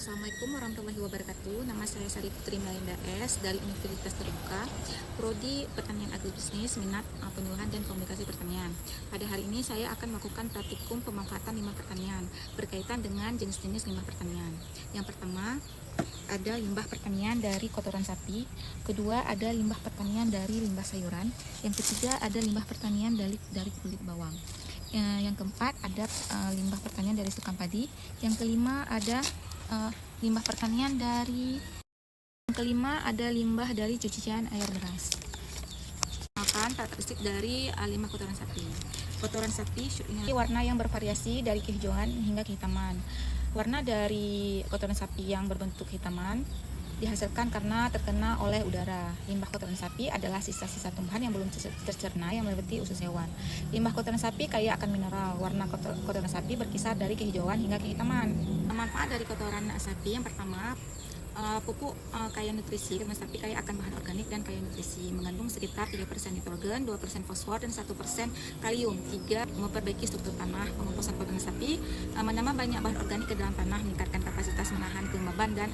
Assalamualaikum warahmatullahi wabarakatuh. Nama saya Sari Putri Melinda S. dari Universitas Terbuka, Prodi Pertanian Agribisnis, minat penyuluhan dan komunikasi pertanian. Pada hari ini saya akan melakukan praktikum pemanfaatan limbah pertanian berkaitan dengan jenis-jenis limbah pertanian. Yang pertama, ada limbah pertanian dari kotoran sapi. Kedua, ada limbah pertanian dari limbah sayuran. Yang ketiga, ada limbah pertanian dari kulit bawang. Yang keempat, ada limbah pertanian dari sekam padi. Yang kelima, ada limbah pertanian ada limbah dari cucian air beras. Karakteristik dari limbah kotoran sapi. Kotoran sapi ini warna yang bervariasi dari kehijauan hingga kehitaman. Warna dari kotoran sapi yang berbentuk hitaman dihasilkan karena terkena oleh udara. Limbah kotoran sapi adalah sisa-sisa tumbuhan yang belum tercerna yang meliputi usus hewan. Limbah kotoran sapi kaya akan mineral. Warna kotoran sapi berkisar dari kehijauan hingga kehitaman. Manfaat dari kotoran sapi yang pertama, pupuk kaya nutrisi. Kotoran sapi kaya akan bahan organik dan kaya nutrisi, mengandung sekitar 3% nitrogen, 2% fosfor, dan 1% kalium. 3. Memperbaiki struktur tanah. Pengomposan kotoran sapi menambah banyak bahan organik ke dalam tanah, meningkatkan kapasitas menahan kelembaban dan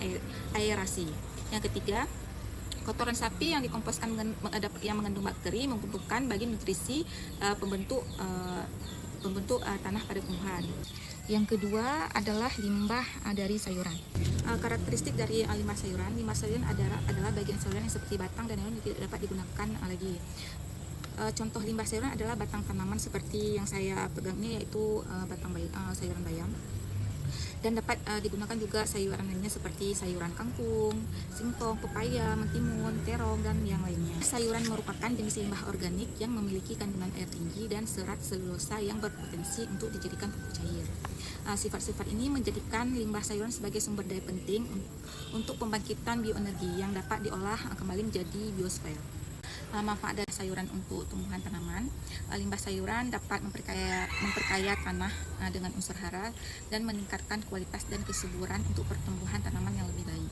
aerasi. Yang ketiga, kotoran sapi yang dikomposkan yang mengandung bakteri membutuhkan bagi nutrisi pembentuk tanah pada tumbuhan. Yang kedua adalah limbah dari sayuran. Karakteristik dari limbah sayuran adalah bagian sayuran yang seperti batang dan daun tidak dapat digunakan lagi. Contoh limbah sayuran adalah batang tanaman seperti yang saya pegang ini, yaitu sayuran bayam. Dan dapat digunakan juga sayuran lainnya seperti sayuran kangkung, singkong, pepaya, mentimun, terong, dan yang lainnya. Sayuran merupakan jenis limbah organik yang memiliki kandungan air tinggi dan serat selulosa yang berpotensi untuk dijadikan pupuk cair. Sifat-sifat ini menjadikan limbah sayuran sebagai sumber daya penting untuk pembangkitan bioenergi yang dapat diolah kembali menjadi biosfer. Manfaat dari sayuran untuk tumbuhan tanaman. Limbah sayuran dapat memperkaya tanah dengan unsur hara dan meningkatkan kualitas dan kesuburan untuk pertumbuhan tanaman yang lebih baik.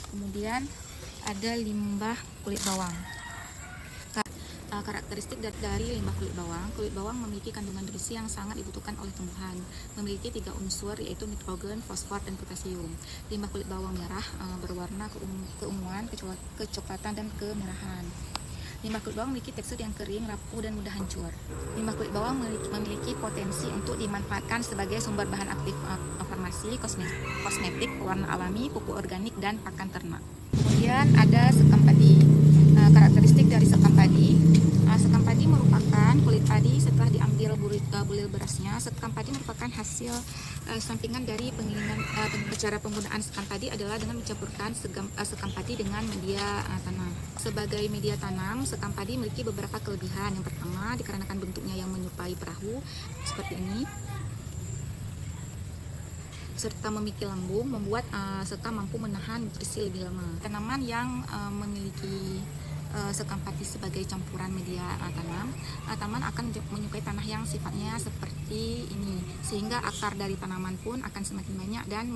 Kemudian ada limbah kulit bawang. Karakteristik dari limbah kulit bawang. Kulit bawang memiliki kandungan nutrisi yang sangat dibutuhkan oleh tumbuhan. Memiliki 3 unsur, yaitu nitrogen, fosfor, dan potasium. Limbah kulit bawang merah berwarna keunguan, kecoklatan, dan kemerahan. Limbah kulit bawang memiliki tekstur yang kering, rapuh, dan mudah hancur. Limbah kulit bawang memiliki potensi untuk dimanfaatkan sebagai sumber bahan aktif farmasi, kosmetik, warna alami, pupuk organik, dan pakan ternak. Kemudian ada sekam padi. Karakteristik dari sekam padi. Sekam padi merupakan kulit padi setelah diambil bulir berasnya. Sekam padi merupakan hasil sampingan dari penggilingan. Cara penggunaan sekam padi adalah dengan mencampurkan sekam padi dengan media tanam. Sebagai media tanam, sekam padi memiliki beberapa kelebihan. Yang pertama, dikarenakan bentuknya yang menyerupai perahu seperti ini, serta memiliki lambung, membuat sekam mampu menahan nutrisi lebih lama. Tanaman yang memiliki sekam padi sebagai campuran media tanaman akan menyukai tanah yang sifatnya seperti ini, sehingga akar dari tanaman pun akan semakin banyak dan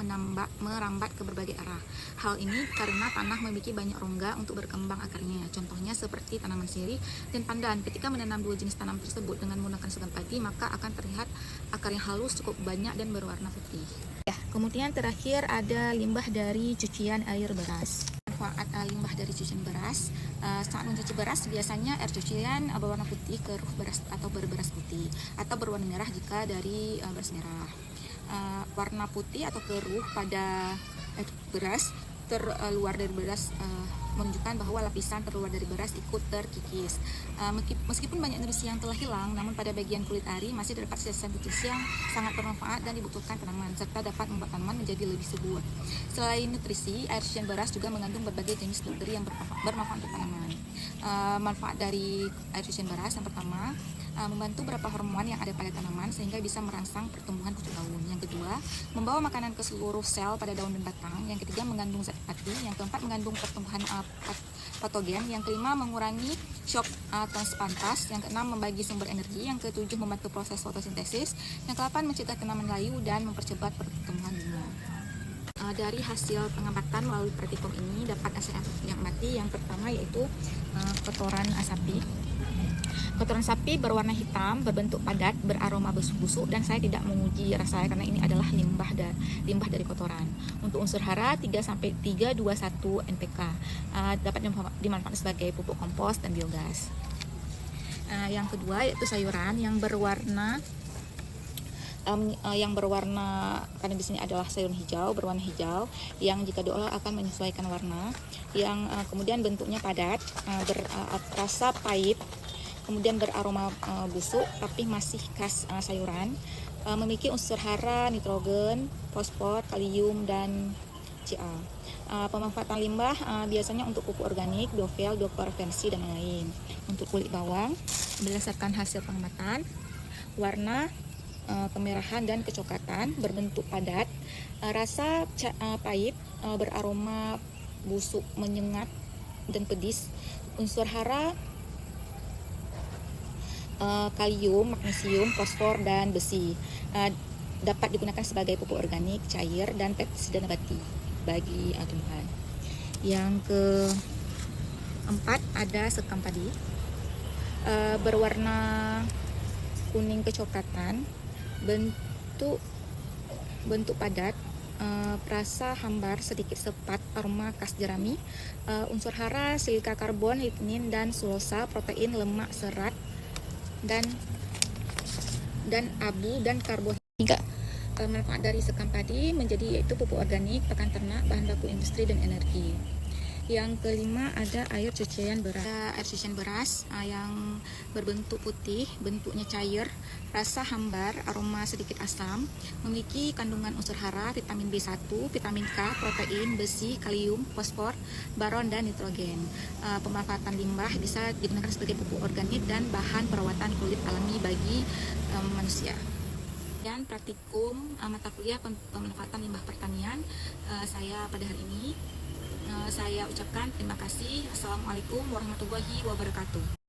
merambat ke berbagai arah. Hal ini karena tanah memiliki banyak rongga untuk berkembang akarnya. Contohnya seperti tanaman sirih dan pandan. Ketika menanam 2 jenis tanaman tersebut dengan menggunakan sekam padi, maka akan terlihat akar yang halus, cukup banyak, dan berwarna putih. Kemudian terakhir ada limbah dari cucian air beras. Manfaat limbah dari cucian beras. Saat mencuci beras, biasanya air cucian berwarna putih keruh beras atau berberas putih, atau berwarna merah jika dari beras merah. Warna putih atau keruh pada beras terluar dari beras menunjukkan bahwa lapisan terluar dari beras ikut terkikis. Meskipun banyak nutrisi yang telah hilang, namun pada bagian kulit ari masih terdapat sisa nutrisi yang sangat bermanfaat dan dibutuhkan tanaman, serta dapat membuat tanaman menjadi lebih subur. Selain nutrisi, air cucian beras juga mengandung berbagai jenis bakteri yang bermanfaat untuk tanaman. Manfaat dari air cucian beras yang pertama, membantu beberapa hormon yang ada pada tanaman sehingga bisa merangsang pertumbuhan pucuk daun. Yang kedua, membawa makanan ke seluruh sel pada daun dan batang. Yang ketiga, mengandung zat pati. Yang keempat, mengandung pertumbuhan patogen. Yang kelima, mengurangi shock transpantas. Yang keenam, membagi sumber energi. Yang ketujuh, membantu proses fotosintesis. Yang kedelapan, mencegah tanaman layu dan mempercepat pertumbuhan bunga. Dari hasil pengamatan melalui praktikum ini dapat saya amati. Yang pertama yaitu kotoran sapi. Kotoran sapi berwarna hitam, berbentuk padat, beraroma busuk-busuk, dan saya tidak menguji rasanya karena ini adalah limbah dari kotoran. Untuk Untuk unsur hara 3-321 NPK, dapat dimanfaatkan sebagai pupuk kompos dan biogas. Yang kedua yaitu sayuran yang berwarna karena di sini adalah sayuran hijau berwarna hijau yang jika diolah akan menyesuaikan warna, yang kemudian bentuknya padat, berasa pahit, kemudian beraroma busuk tapi masih khas sayuran, memiliki unsur hara, nitrogen, fosfor, kalium, dan Ca. Pemanfaatan limbah biasanya untuk pupuk organik, biofuel, bioprevensi, dan lain-lain. Untuk kulit bawang, berdasarkan hasil pengamatan, warna kemerahan dan kecoklatan, berbentuk padat, rasa pahit, beraroma busuk, menyengat, dan pedis. Unsur hara kalium, magnesium, fosfor, dan besi. Dapat digunakan sebagai pupuk organik, cair, dan pestisida nabati bagi tumbuhan. Yang keempat ada sekam padi, berwarna kuning kecoklatan, bentuk padat, rasa hambar, sedikit sepat, aroma khas jerami. Unsur hara silika karbon, lignin, dan sulosa, protein, lemak, serat, dan abu dan karbohidrat. Manfaat dari sekam padi menjadi yaitu pupuk organik, pakan ternak, bahan baku industri, dan energi. Yang kelima ada air cucian beras. Air cucian beras yang berbentuk putih, bentuknya cair, rasa hambar, aroma sedikit asam, memiliki kandungan unsur hara, vitamin B1, vitamin K, protein, besi, kalium, fosfor, boron, dan nitrogen. Pemanfaatan limbah bisa digunakan sebagai pupuk organik dan bahan perawatan kulit alami bagi manusia. Dan praktikum mata kuliah pemanfaatan limbah pertanian saya pada hari ini. Saya ucapkan terima kasih. Assalamualaikum warahmatullahi wabarakatuh.